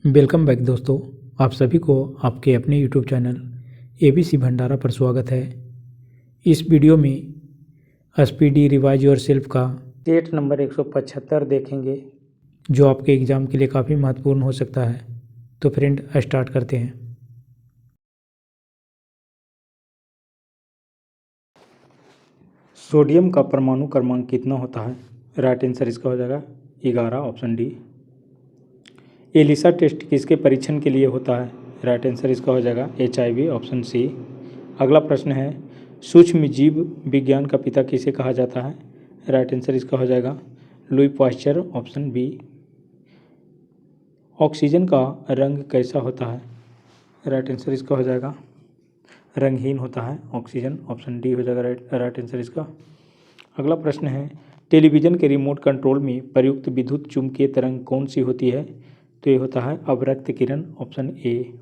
Welcome back दोस्तों। आप सभी को आपके अपने यूट्यूब चैनल एबीसी भंडारा पर स्वागत है। इस वीडियो में स्पीडी रिवाइज योर सेल्फ का सेट नंबर 175 देखेंगे, जो आपके एग्ज़ाम के लिए काफ़ी महत्वपूर्ण हो सकता है। तो फ्रेंड, स्टार्ट करते हैं। सोडियम का परमाणु क्रमांक कितना होता है? राइट आंसर इसका हो जाएगा 11, ऑप्शन डी। एलिसा टेस्ट किसके परीक्षण के लिए होता है? राइट आंसर इसका हो जाएगा HIV, ऑप्शन सी। अगला प्रश्न है, सूक्ष्म जीव विज्ञान का पिता किसे कहा जाता है? राइट आंसर इसका हो जाएगा Louis Pasteur, option B. Oxygen का रंग कैसा होता है? राइट आंसर इसका हो जाएगा रंगहीन होता है ऑक्सीजन, ऑप्शन डी हो जाएगा राइट आंसर इसका। अगला प्रश्न है, टेलीविज़न के रिमोट कंट्रोल में प्रयुक्त विद्युत चुम्बकीय तरंग कौन सी होती है? तो ये होता है अवरक्त किरण, ऑप्शन ए।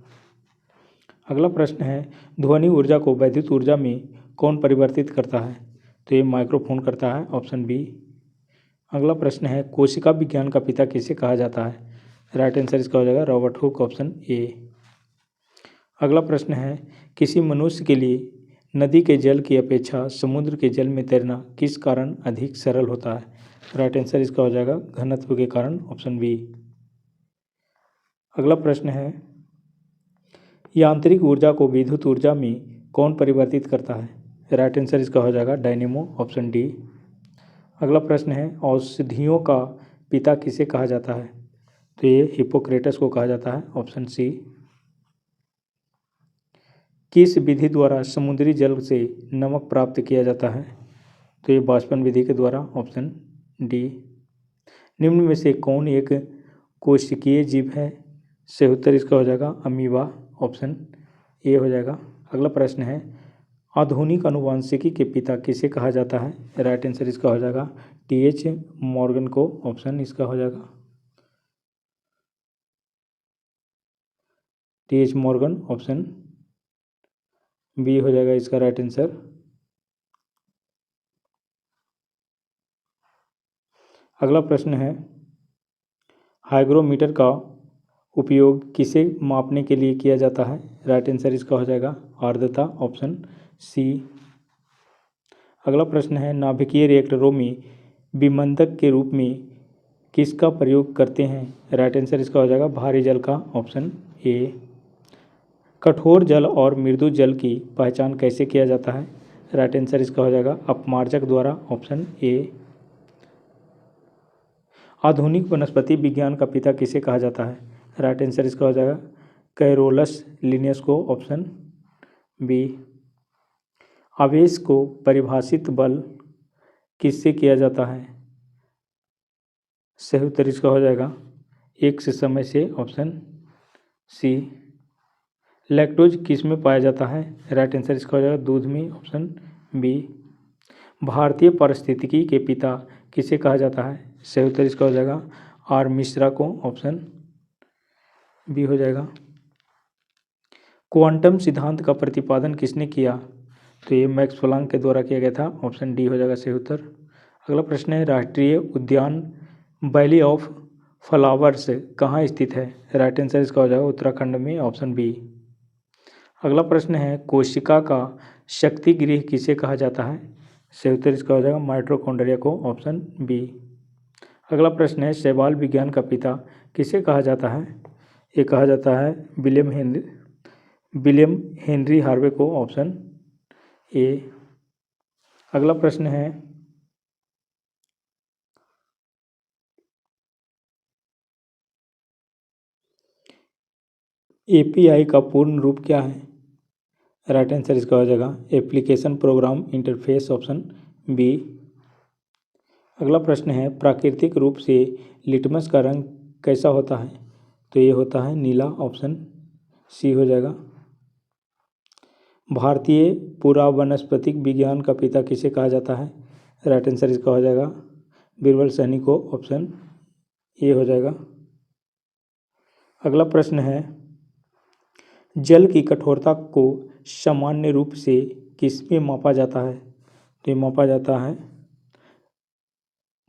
अगला प्रश्न है, ध्वनि ऊर्जा को वैद्युत ऊर्जा में कौन परिवर्तित करता है? तो ये माइक्रोफोन करता है, ऑप्शन बी। अगला प्रश्न है, कोशिका विज्ञान का पिता किसे कहा जाता है? राइट आंसर इसका हो जाएगा रॉबर्ट हुक, ऑप्शन ए। अगला प्रश्न है, किसी मनुष्य के लिए नदी के जल की अपेक्षा समुद्र के जल में तैरना किस कारण अधिक सरल होता है? राइट आंसर इसका हो जाएगा घनत्व के कारण, ऑप्शन बी। अगला प्रश्न है, यांत्रिक ऊर्जा को विद्युत ऊर्जा में कौन परिवर्तित करता है? राइट आंसर इसका हो जाएगा डायनेमो, ऑप्शन डी। अगला प्रश्न है, औषधियों का पिता किसे कहा जाता है? तो ये हिप्पोक्रेटस को कहा जाता है, ऑप्शन सी। किस विधि द्वारा समुद्री जल से नमक प्राप्त किया जाता है? तो ये वाष्पन विधि के द्वारा, ऑप्शन डी। निम्न में से कौन एक कोशिकीय जीव है? से उत्तर इसका हो जाएगा अमीबा, ऑप्शन ए हो जाएगा। अगला प्रश्न है, आधुनिक आनुवंशिकी के पिता किसे कहा जाता है? राइट आंसर इसका हो जाएगा TH मॉर्गन को, ऑप्शन इसका हो जाएगा TH मॉर्गन, ऑप्शन बी हो जाएगा इसका राइट आंसर। अगला प्रश्न है, हाइग्रोमीटर का उपयोग किसे मापने के लिए किया जाता है? राइट आंसर इसका हो जाएगा आर्द्रता, ऑप्शन सी। अगला प्रश्न है, नाभिकीय रिएक्टरों में विमंदक के रूप में किसका प्रयोग करते हैं? राइट आंसर इसका हो जाएगा भारी जल का, ऑप्शन ए। कठोर जल और मृदु जल की पहचान कैसे किया जाता है? राइट आंसर इसका हो जाएगा अपमार्जक द्वारा, ऑप्शन ए। आधुनिक वनस्पति विज्ञान का पिता किसे कहा जाता है? राइट आंसर इसका हो जाएगा कैरोलस लिनियस को, ऑप्शन बी। आवेश को परिभाषित बल किससे किया जाता है? सही उत्तर इसका हो जाएगा एक्स समय से, ऑप्शन सी। लैक्टोज किस में पाया जाता है? राइट आंसर इसका हो जाएगा दूध में, ऑप्शन बी। भारतीय पारिस्थितिकी के पिता किसे कहा जाता है? सही उत्तर इसका हो जाएगा R मिश्रा को, ऑप्शन बी हो जाएगा। क्वांटम सिद्धांत का प्रतिपादन किसने किया? तो ये मैक्स प्लैंक के द्वारा किया गया था, ऑप्शन डी हो जाएगा सही उत्तर। अगला प्रश्न है, राष्ट्रीय उद्यान वैली ऑफ फ्लावर्स कहाँ स्थित है? राइट आंसर इसका हो जाएगा उत्तराखंड में, ऑप्शन बी। अगला प्रश्न है, कोशिका का शक्ति गृह किसे कहा जाता है? सही उत्तर इसका हो जाएगा माइटोकॉन्ड्रिया को, ऑप्शन बी। अगला प्रश्न है, शैवाल विज्ञान का पिता किसे कहा जाता है? ये कहा जाता है विलियम हेनरी हार्वे को, ऑप्शन ए। अगला प्रश्न है, API का पूर्ण रूप क्या है? राइट आंसर इसका हो जाएगा application program interface, option B. अगला प्रश्न है, प्राकृतिक रूप से लिटमस का रंग कैसा होता है? तो ये होता है नीला, ऑप्शन सी हो जाएगा। भारतीय पुरावनस्पतिक विज्ञान का पिता किसे कहा जाता है? राइट आंसर इसका हो जाएगा बीरबल सैनी को, ऑप्शन ए हो जाएगा। अगला प्रश्न है, जल की कठोरता को सामान्य रूप से किस में मापा जाता है? तो ये मापा जाता है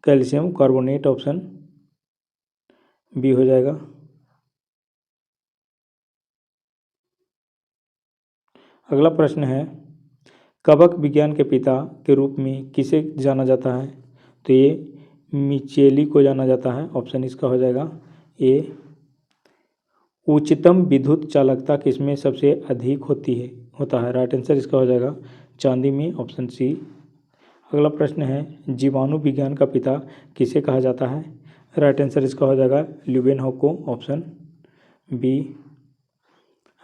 कैल्शियम कार्बोनेट, ऑप्शन बी हो जाएगा। अगला प्रश्न है, कवक विज्ञान के पिता के रूप में किसे जाना जाता है? तो ये मिचेली को जाना जाता है। ऑप्शन इसका हो जाएगा ए। उच्चतम विद्युत चालकता किसमें सबसे अधिक होता है? राइट आंसर इसका हो जाएगा चांदी में। Option C. अगला प्रश्न है, जीवाणु विज्ञान का पिता किसे कहा जाता है? राइट आंसर इसका हो जाएगा ल्यूवेनहॉक को। Option B.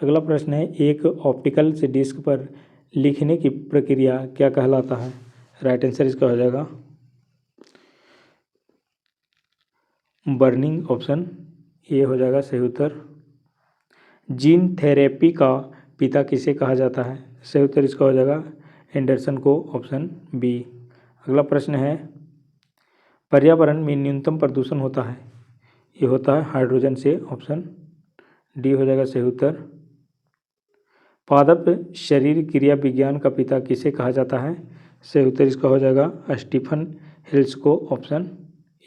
अगला प्रश्न है, एक ऑप्टिकल से डिस्क पर लिखने की प्रक्रिया क्या कहलाता है? राइट आंसर इसका हो जाएगा बर्निंग। ऑप्शन ए हो जाएगा सही उत्तर। जीन थेरेपी का पिता किसे कहा जाता है? सही उत्तर इसका हो जाएगा एंडरसन को। Option B. अगला प्रश्न है, पर्यावरण में न्यूनतम प्रदूषण होता है? ये होता है हाइड्रोजन से। ऑप्शन डी हो जाएगा सही उत्तर। पादप शरीर क्रिया विज्ञान का पिता किसे कहा जाता है? सही उत्तर इसका हो जाएगा स्टीफन हेल्स को। Option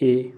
A.